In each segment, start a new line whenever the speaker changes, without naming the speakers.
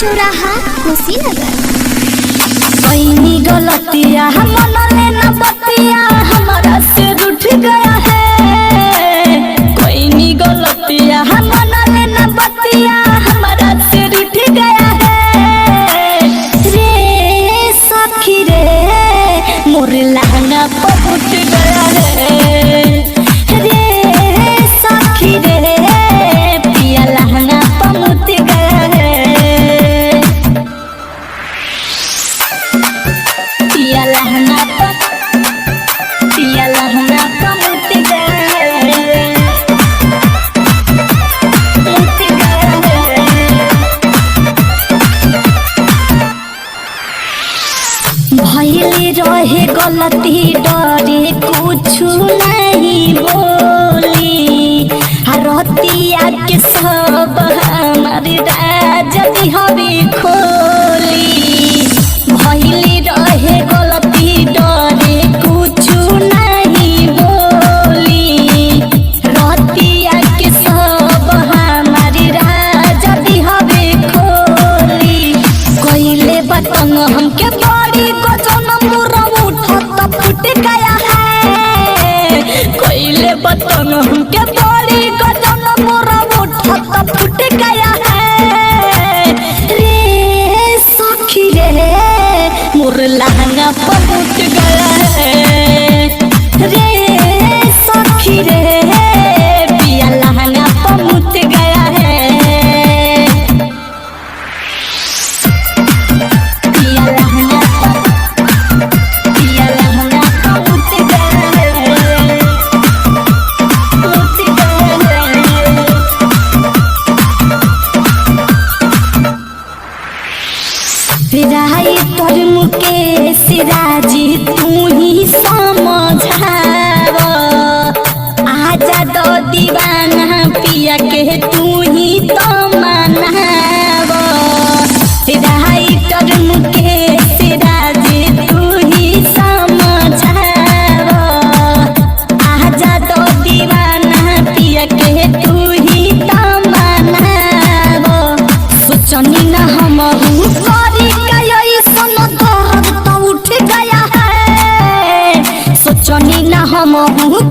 चौराहा कुशीनगर।
कोई गलतिया मन लेना बतिया हमारा से रूठ गया है। कोई गलतिया मन लेना बतिया हमारा से रूठ गया है। रे सखी रे मोर लहंगा पहुँच गया है। रे सखी रे पिया लहंगा पहुँच गया है। पिया लहंगा पहुँच गया है। पहुँच गया है। भइले रहे गलती डरे कुछ नहीं बोली। रतिया के सब हमारे राज हवे खोली। भइले रहे गलती डरे कुछ नहीं बोली। रतिया के सब हमारे राज हवे खोली। कोइले बतंग हमके बड़ी गजन मुरा उठत फुट गया है। कोइले बतंग हमके बड़ी गजन मुरा उठत फुट गया है। रे सखी रे मोर लहंगा पहुँच गया है। रे सखी रे पिया लहंगा पहुँच गया है। पिया लहंगा पहुँच गया है। पहुँच गया है। राई तोर मुकेश राजी तू ही समझाव। आजा दो दीवाना पिया के तू ही तो मनाव। राई तोर मुकेश राजी तू ही समझाव। आजा दो दीवाना पिया के तू ही तो मनाव। सोचनी न हम करी कैसन दर्द तो उठ गया है। सोचनी न हम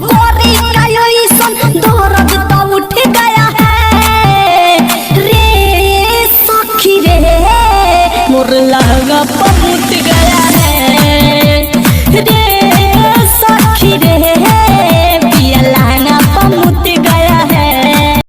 करी कैसन दर्द तो उठ गया है। रे सखी रे मोर लहंगा पहुँच गया है।